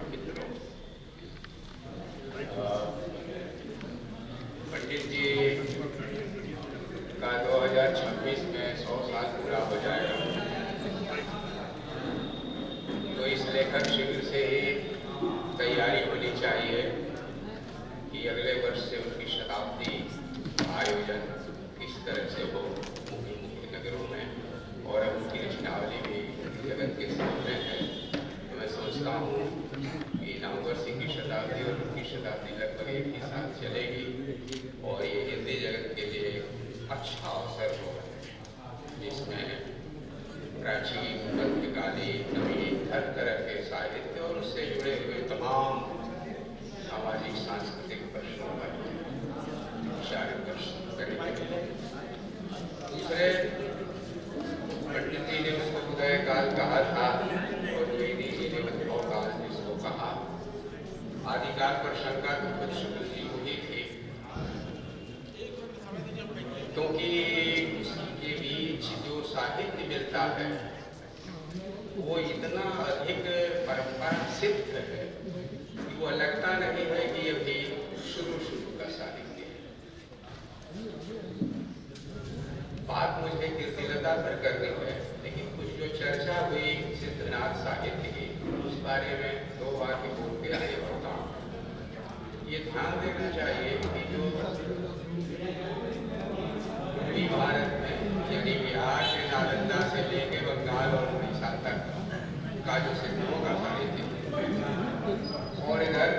मित्रों, पंडित जी का 2026 में 100 साल पूरा हो जाएगा, तो इस लेखक शिविर से ही तैयारी होनी चाहिए कि अगले वर्ष से उनकी शताब्दी आयोजन किस तरह से हो मुख्य नगरों में, और अब उनकी रचनावली भी जगत के सामने है। तो मैं सोचता हूँ कि नववर्ष की शताब्दी और उनकी शताब्दी लगभग एक ही साथ चलेगी और ये हिंदी जगत के लिए अच्छा अवसर होगा, जिसमें प्राचीन मध्यकालीन नवीन हर तरह के साहित्य और उससे जुड़े हुए तमाम सामाजिक सांस्कृतिक प्रश्नों पर विचार विमर्श करेंगे। दूसरे, पंडित जी ने उसको उदय काल कहा था और वेदी जी ने उद्भव काल जिसको कहा। आदिकाल पर शंका तो खुद शुक्ल जी को ही थी, क्योंकि उसके बीच जो साहित्य मिलता है वो इतना अधिक परंपरा सिद्ध है कि वो लगता नहीं है कि अभी शुरू का साहित्य है। बात मुझे कीर्तिलता पर करनी है, लेकिन कुछ जो चर्चा हुई सिद्धनाथ साहित्य की, उस बारे में 2 वाक्य बोल के आगे बढ़ता हूँ। ये ध्यान देना चाहिए कि जो पूर्वी भारत में यानी बिहार के नालंदा से लेके बंगाल और उड़ीसा तक का जो सिद्धों का साहित्य और इधर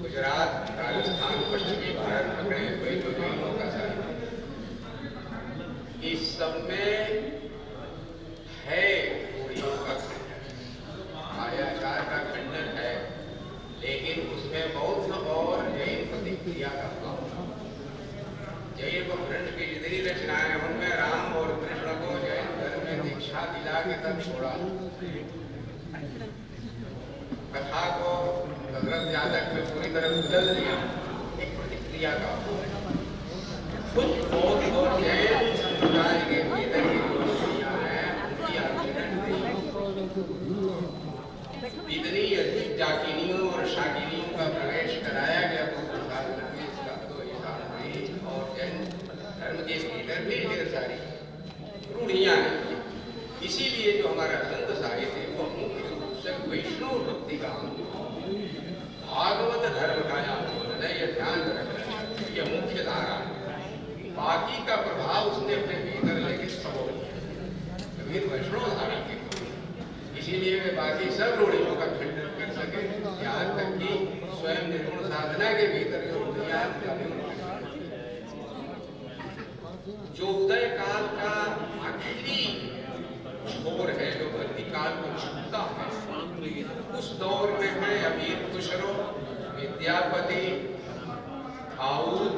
गुजरात, राजस्थान, पश्चिमी भारत पकड़े हुए जो जैनों का साहित्य, इस सब में है रूढ़ियों का खंडन, आयाचार का खंडन है, लेकिन उसमें बौद्ध और जैन प्रतिक्रिया का भाव। जैन को खंड की जितनी रचनाएं उनमें राम और कृष्ण को जैन धर्म में दीक्षा दिला के तब छोड़ा, कथा को भगवत जातक में पूरी तरह बदल दिया, एक प्रतिक्रिया का कुछ बौद्ध और जैन समुदाय के भीतर की जो रचनाएं हैं उनकी आचरण इतनी अधिक जाकिनियों और शाकिनियों का प्रवेश कराया गया और जैन धर्म के भीतर भी ढेर सारी रूढ़ियां हैं। इसीलिए जो हमारा संत साहित्य वो मुख्य रूप से वैष्णव भक्ति का भागवत धर्म का आंदोलन है, यह ध्यान रखना चाहिए। यह मुख्य धारा है, बाकी का प्रभाव उसने अपने भीतर लेके सबोल कबीर वैष्णव धारा के, इसीलिए वे बाकी सब रूढ़ियों का खंडन कर सके, यहाँ तक कि स्वयं निर्गुण साधना के भीतर जो रूढ़ियां जो उदय काल का आखिरी छोर है, जो भक्ति काल को छूता है, उस दौर में है अमीर खुसरो, विद्यापति, दाऊद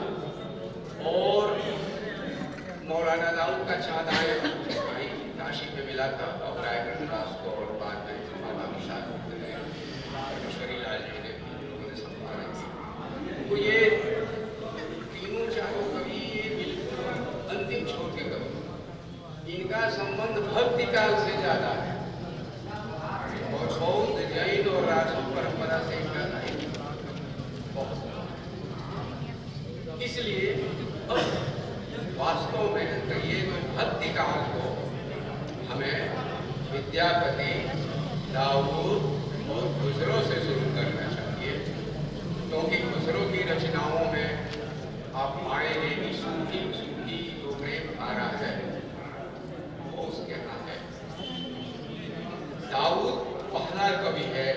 और मौलाना दाऊद का चाँद आया भाई काशी में मिला था और रायगढ़ दास को, और बाद में माता विशाल परमेश्वरी लाल जी ने उन्होंने संभाला की। तो ये तीनों चारों कवि बिल्कुल अंतिम छोर के कवि, इनका संबंध भक्ति काल से ज्यादा है और बौद्ध, जैन और राजपूत परंपरा से इनका नहीं। इसलिए वास्तव में तो ये जो भक्ति काल को हमें विद्यापति, दाऊद और खुसरो से शुरू करना चाहिए, क्योंकि खुसरो की रचनाओं में आप पाएंगे कि सूखी जो प्रेम धारा है वो उसके यहाँ है। दाऊद पहला कवि है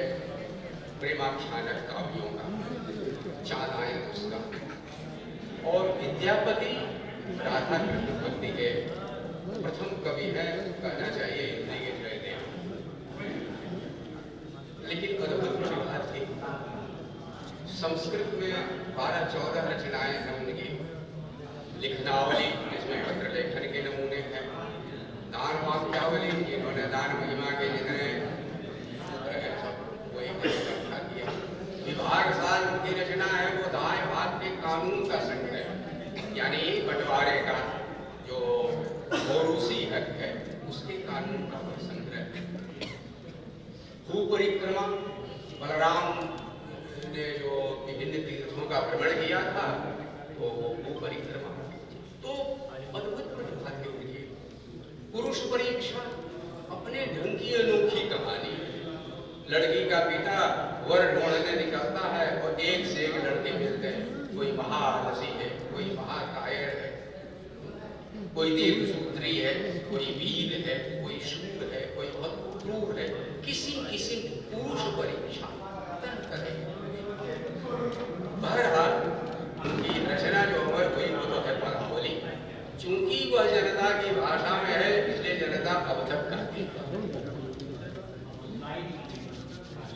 प्रेमाख्यानक काव्यों का, चाँद आए उसका, और विद्यापति राधा कृष्ण भक्ति के प्रथम कवि है, कहना चाहिए हिंदी के जयदेव। लेकिन अद्भुत प्रतिभा थी। संस्कृत में 12-14 रचनाएं हैं उनकी, लिखनावली जिसमें पत्र लेखन के नमूने हैं, दान वाक्यावली जिन्होंने दान महिमा के जितने वो एक इकट्ठा किया, विभाग सार उनकी रचना है, वो दाय भाग के कानून का संग्रह, यानी बंटवारे का जो मोरूसी हक है उसके कानून का संग्रह। भू परिक्रमा बलराम ने जो विभिन्न तीर्थों का भ्रमण किया था तो वो परिक्रमा तो अद्भुत प्रतिभा थी। पुरुष परीक्षा अपने ढंग की अनोखी कहानी। लड़की का पिता वर ढूंढने निकलता है और एक से एक लड़के मिलते हैं। कोई महारसी है, कोई महाकायर है, कोई दीर्घसूत्री है, कोई वीर है, कोई शूर है, कोई बहुत क्रूर है। किसी किसी पुरुष परीक्षा बहरहाल उनकी रचना जो अमर हुई वो तो है पदावली। चूंकि वह जनता की भाषा में है इसलिए जनता अब तक कहती है।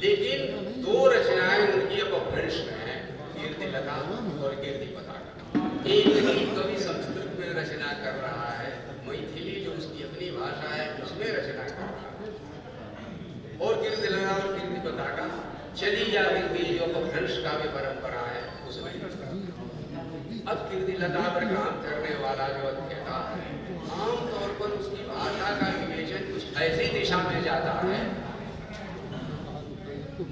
लेकिन दो रचनाएं उनकी अपभ्रंश में है, कीर्तिलता और कीर्ति पताका। एक ही कवि संस्कृत में रचना कर रहा है, मैथिली जो उसकी अपनी भाषा है उसमें रचना कर रहा है, और कीर्तिलता और कीर्ति पताका चली जा रही जो अपभ्रंश काव्य परंपरा है उसमें। अब कीर्तिलता पर काम करने वाला जो अध्येता है आमतौर पर उसकी भाषा का विवेचन कुछ ऐसी दिशा में जाता है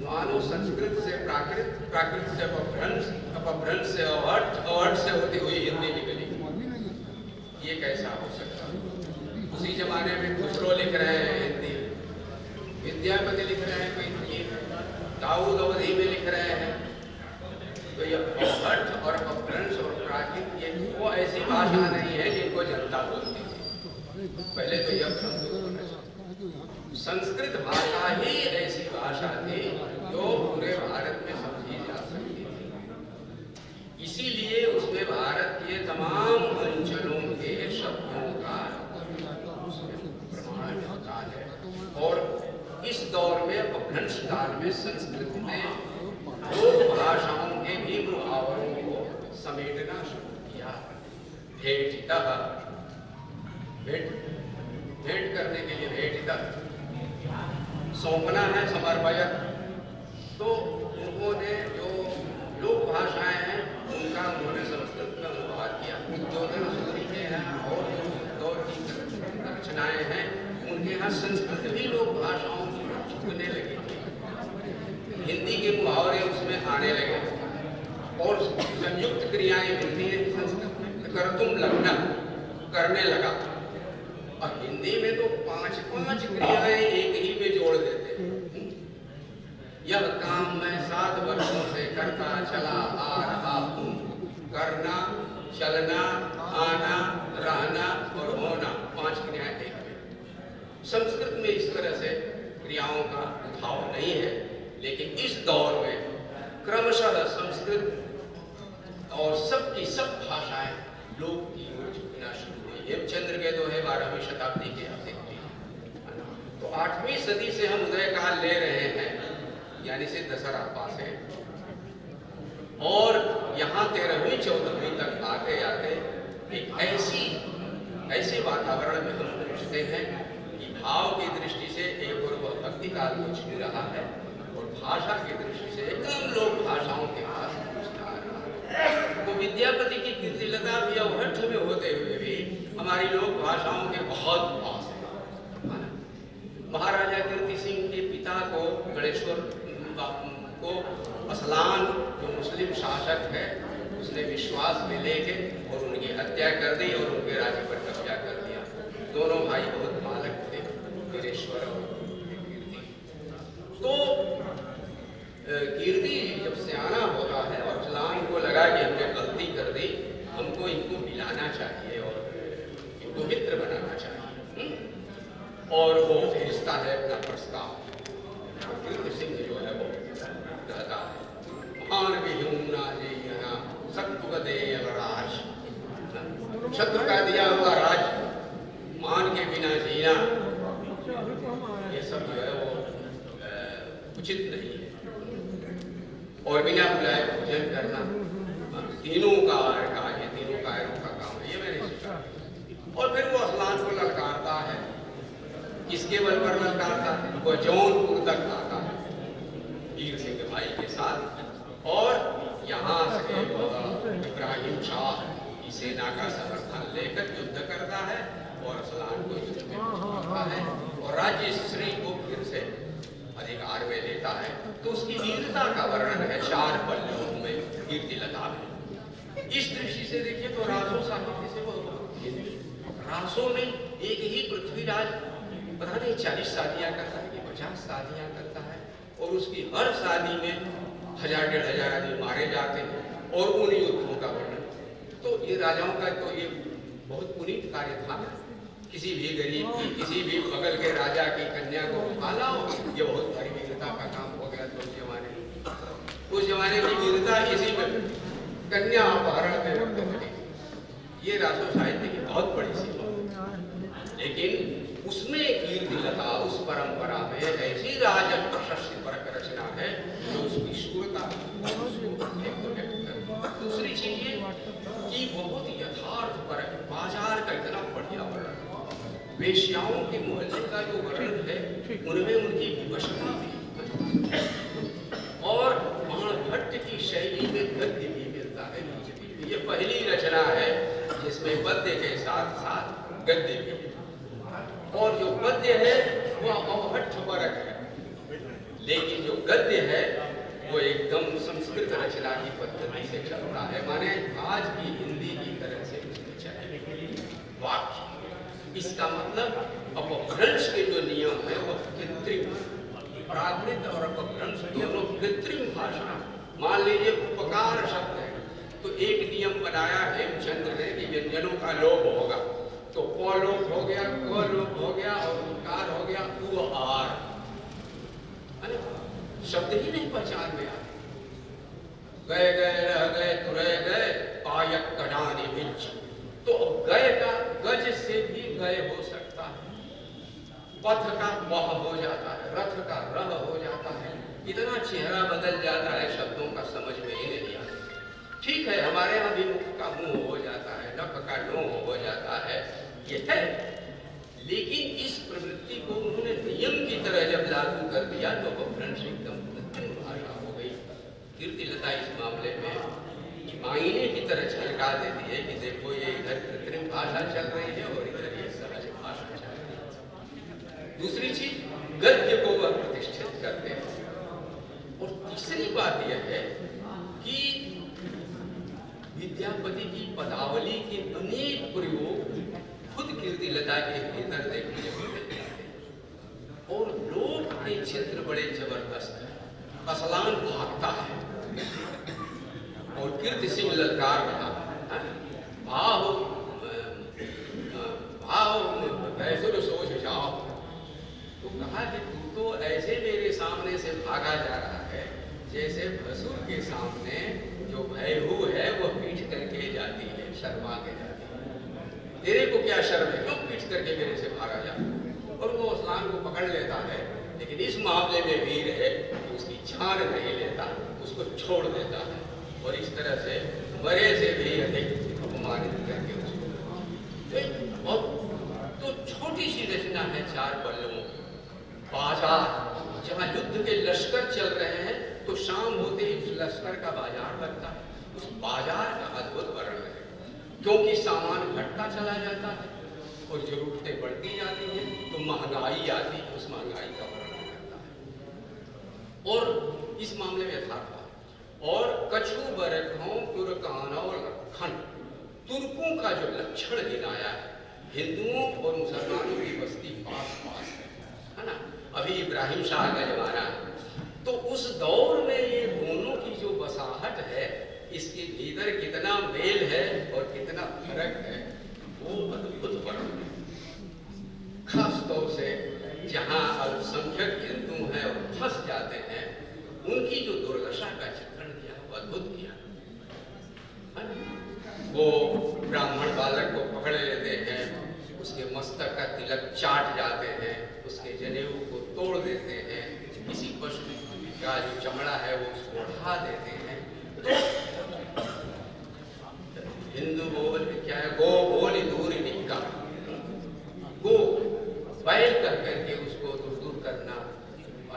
मानो संस्कृत से प्राकृत, प्राकृत से अपभ्रंश, अपभ्रंश से अवहट, अवहट से होती हुई हिंदी निकली। ये कैसा हो सकता? उसी जमाने में खुसरो लिख रहे हैं हिंदी, विद्यापति लिख रहे हैं मैथिली, दाऊद अवधी में लिख रहे हैं। तो ये अवहट और अपभ्रंश और प्राकृत ये वो ऐसी भाषा नहीं है जिनको जनता बोलती थी। पहले तो यह संस्कृत भाषा ही ऐसी भाषा थी जो पूरे भारत में समझी जा सकती थी। इसीलिए उसमें भारत के तमाम अंचलों के शब्दों का प्रमाण होता है। और इस दौर में अपभ्रंश काल में संस्कृत ने लोक भाषाओं के भी मुहावरों को समेटना शुरू किया। भेटितः, भेंट करने के लिए भेटितः, सौंपना है, समर्पयत। तो उन्होंने जो लोक भाषाएं हैं उनका उन्होंने संस्कृत में अनुवाद किया। उद्योधन सूरी के हैं और दौर की रचनाएं हैं उनके यहाँ संस्कृत भी लोक भाषाओं की छूटने लगी थी। हिंदी के मुहावरे उसमें आने लगे और संयुक्त क्रियाएं मिलती है संस्कृत में। कर्तुम लगना, करने लगा। और हिंदी में तो 5-5 क्रियाएं एक ही में जोड़ देते हैं। यह काम मैं 7 वर्षों से करता चला आ रहा हूँ। करना, चलना, आना, रहना और होना, 5 क्रियाएं एक में। संस्कृत में इस तरह से क्रियाओं का भाव नहीं है। लेकिन इस दौर में क्रमशः संस्कृत और सबकी सब भाषाएं लोक की ओर झुकना शुरू हुई। हेमचंद्र के दोहे 12वीं शताब्दी के आते हैं। तो 8वीं सदी से हम उदय काल ले रहे हैं, यानी से दशहरा पासे, और यहाँ 13वीं 14वीं तक आते आते एक ऐसे वातावरण में हम पहुँचते हैं कि भाव की दृष्टि से एक और वह भक्ति काल को छू रहा है और भाषा की दृष्टि से एकदम लोक भाषाओं के पास पहुँचता है। तो विद्यापति की कीर्तिलता भी अवहट में होते हुए भी हमारी लोक भाषाओं के बहुत पास है। महाराजा कीर्ति सिंह के पिता को गणेश्वर को असलान जो मुस्लिम शासक है उसने विश्वास में लेके और उनकी हत्या कर दी और उनके राज्य पर कब्जा कर दिया। दोनों भाई बहुत बालक थे, वीरेश्वर और कीर्ति। तो कीर्ति जब सियाना होता है और असलान को लगा कि हमने गलती कर दी, हमको इनको मिलाना चाहिए और इनको मित्र बनाना चाहिए, और वो भेजता है अपना प्रस्ताव। कीर्ति सिंह जो है वो कहता है महान विहुना जीना शत्रु दे राज, शत्रु का दिया हुआ राज मान के बिना जीना ये सब जो है वो उचित नहीं है, और बिना बुलाए भोजन करना तीनों का ये तीनों कायरों का काम है, ये मैंने सीखा। और फिर वो असलान को ललकारता है। किसके बल पर ललकारता है? वो जौनपुर तक आता है वीर सिंह भाई के साथ, और यहाँ से इब्राहिम शाह की सेना का समर्थन लेकर युद्ध करता है और असलान को युद्ध में मारता है और राज्य श्री को फिर से अधिकार में लेता है तो उसकी वीरता का वर्णन है 4 पल्लवों में कीर्तिलता में। इस दृष्टि से देखिए तो रासो साहित्य से वो रासो में एक ही पृथ्वीराज पता नहीं 40 शादियां करता है कि 50 शादियां करता है, और उसकी हर शादी में 1000-1500 आदमी मारे जाते हैं, और उन युद्धों का वर्णन। तो ये राजाओं का तो ये बहुत पुनीत कार्य था। किसी भी गरीब की, किसी भी बगल के राजा की कन्या को पाला हो, ये बहुत बड़ी वीरता का काम हो गया। तो उस जमाने की वीरता इसी में कन्या अपहरण में व्यक्त होती। ये रासो साहित्य की बहुत बड़ी सीमा, लेकिन उसमें कीर्तिलता उस परंपरा में ऐसी राज प्रशस्ति परक रचना है जो उसकी शूरता दूसरी चीज ये कि बहुत यथार्थ परक बाजार का इतना बढ़िया वर्णन, वेश्याओं के मोहल्ले का जो वर्णन है उनमें उनकी विवशता भी, और बाणभट्ट की शैली में गद्य भी मिलता है। ये पहली रचना है जिसमें पद्य के साथ साथ गद्य भी है, और जो पद्य है वह अवहट्ठ परक है, लेकिन जो गद्य है वो एकदम संस्कृत रचना की पद्धति से चलता है, माने आज की हिंदी की तरह से उसमें चले वाक्य। इसका मतलब अपभ्रंश के जो नियम है वो कृत्रिम, प्राकृत और अपभ्रंश दोनों कृत्रिम भाषा। मान लीजिए उपकार शब्द है तो एक नियम बनाया हेमचंद्र ने कि व्यंजनों का लोप होगा, तो प लोप हो गया, क लोप हो गया, और उकार हो गया, उ आर, शब्द ही नहीं पहचान में आते। गए गए रह गए तुरय गए पायक कडानी बिच, तो गए का गज से भी गए हो सकता है, पथ का वह हो जाता है, रथ का रह हो जाता है, इतना चेहरा बदल जाता है शब्दों का समझ में ही नहीं आता। ठीक है, हमारे यहाँ भी मुख का मुंह हो जाता है, नक का नो हो जाता है, ये है, लेकिन इस प्रवृत्ति को उन्होंने नियम की तरह जब लागू कर दिया तो अपभ्रंश एकदम कृत्रिम भाषा हो गई। कीर्तिलता इस मामले में आईने की तरह झलका देती है कि देखो ये इधर कृत्रिम भाषा चल रही है और इधर ये सहज भाषा चल रही है। दूसरी चीज, गद्य को वह प्रतिष्ठित करते हैं। और तीसरी बात यह है कि विद्यापति की पदावली के अनेक प्रयोग खुद कीर्तिलता के भीतर देखने को मिलते हैं, और लोक के चित्र बड़े जबरदस्त है। असलान भागता है और कीर्ति सिंह ललकार रहा, भाव भैसुर सोच जाओ, तो कहा कि तू तो ऐसे मेरे सामने से भागा जा रहा है जैसे भसुर के सामने जो भयहू है वो पीठ करके जाती है, शर्मा के जाती है। तेरे को क्या शर्म है, क्यों पीठ करके मेरे से भागा जा? और वो असलान को पकड़ लेता है, लेकिन इस मामले में वीर है कि उसकी जान नहीं लेता, उसको छोड़ देता है, और इस तरह से मरे से भी अधिक अपमानित करके उसको। और तो छोटी सी रचना है 4 पल्लवों की। बाजार, जहाँ युद्ध के लश्कर चल रहे हैं तो शाम होते ही उस लश्कर का बाजार लगता है। उस बाजार का अद्भुत वर्णन है, क्योंकि सामान घटता चला जाता है और जरूरतें बढ़ती जाती हैं तो महंगाई आती है, उस महंगाई का वर्णन करता है। और इस मामले में यथार्थ और कछु बरखों तुर्कानौर खंड, तुर्कों का जो लक्षण गिनाया है, हिंदुओं और मुसलमानों की बस्ती पास पास है ना, अभी इब्राहिम शाह का जमाना है, तो उस दौर में ये दोनों की जो बसाहट है, इसके भीतर कितना मेल है और कितना फर्क है, वो अद्भुत वर्णन है। खास तौर से जहाँ अल्पसंख्यक हिंदू हैं और फंस जाते हैं, उनकी जो दुर्दशा का चित्रण किया वो अद्भुत किया। वो ब्राह्मण बालक को पकड़ लेते हैं, उसके मस्तक का तिलक चाट जाते हैं, उसके जनेऊ को तोड़ देते हैं, किसी पशु का जो चमड़ा है वो उसको उठा देते हैं। हिंदू बोल क्या है, गो बोली दूर निका, गो बैल कर करके उसको दूर करना,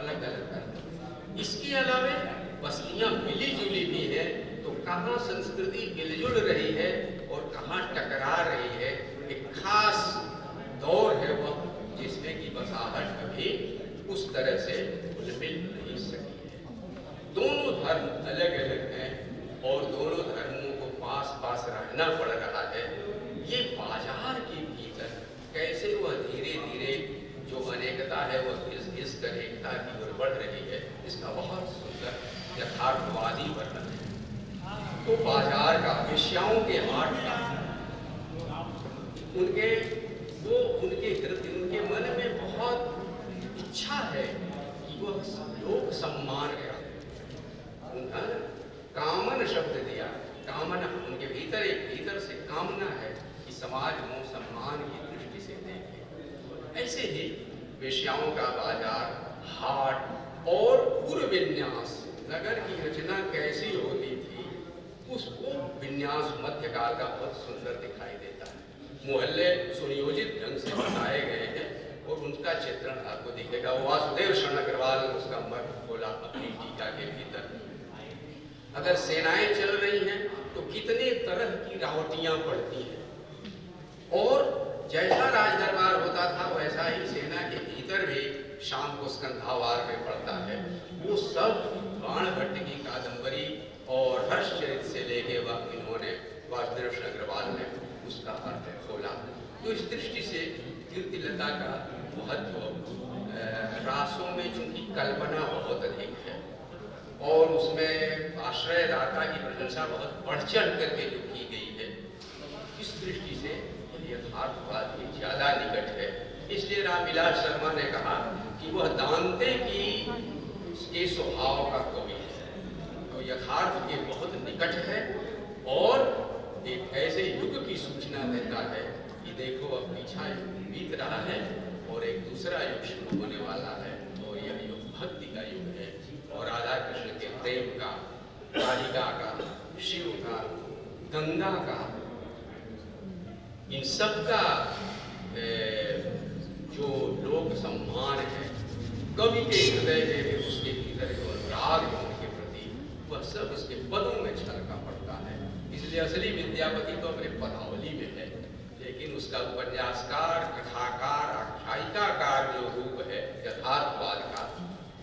अलग अलग करना। इसके अलावा बस्तियां मिली जुली भी है, तो कहाँ संस्कृति मिलजुल रही है और कहाँ टकरा रही है, एक खास दौर है वह जिसमें की बसाहट अभी उस तरह से घुल मिल नहीं सकी है। दोनों धर्म अलग अलग हैं और दोनों धर्मों को पास पास रहना पड़ रहा है। ये बाजार के भीतर कैसे वह धीरे धीरे जो अनेकता है वह इस एकता की ओर बढ़ रही है, इसका बहुत सुंदर यथार्थवादी वर्णन है। तो बाजार का, वेश्याओं के हाट का, उनके हृदय, उनके मन में बहुत इच्छा है कि वह लोक सम्मान का, उन्होंने कामन शब्द दिया, कामना, उनके भीतर से कामना है कि समाज को सम्मान की दृष्टि से देखे। ऐसे ही वेश्याओं का बाजार, हाट और पूर्व विन्यास, नगर की रचना कैसी होती थी उसको विन्यास मध्यकाल का बहुत सुंदर दिखाई देता है। मोहल्ले सुनियोजित ढंग से बनाए गए हैं और उनका चित्रण आपको दिखेगा। वासुदेव शरण अग्रवाल ने उसका मर्म खोला अपनी टीका के भीतर। अगर सेनाएं चल रही हैं तो कितने तरह की रावटियां पड़ती हैं और जैसा राज दरबार होता था वैसा ही सेना के भीतर भी शाम को स्कंधावार में पड़ता है। वो सब बाणभट्ट की कादंबरी और हर्षचरित से लेके वह इन्होंने वासुदेव शरण अग्रवाल ने उसका अर्थ खोला। तो इस दृष्टि से कीर्तिलता का महत्व, रासों में चूंकि कल्पना बहुत अधिक है और उसमें आश्रयदाता की प्रशंसा बहुत बढ़ चढ़ करके जो की गई है, इस दृष्टि से यथार्थवाद की ज्यादा निकट है। इसलिए रामविलास शर्मा ने कहा कि वह दांते के स्वभाव का कवि है, तो यथार्थ के बहुत निकट है और एक ऐसे युग की सूचना देता है कि देखो अब पीछा बीत रहा है और एक दूसरा युग शुरू होने वाला है और यह युग भक्ति का युग है और राधा कृष्ण के प्रेम का, कालिका का, शिव का, गंगा का, इन सब का जो लोक सम्मान है, कवि के हृदय में उसके भीतर जो अनुराग है उनके प्रति, वह सब उसके पदों में छलका पड़ता है। इसलिए असली विद्यापति तो अपने पदावली में है, लेकिन उसका उपन्यासकार, कथाकार, आख्यायिकाकार जो रूप है यथार्थवाद का,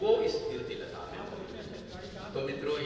वो इस कीर्तिलता में। तो मित्रों,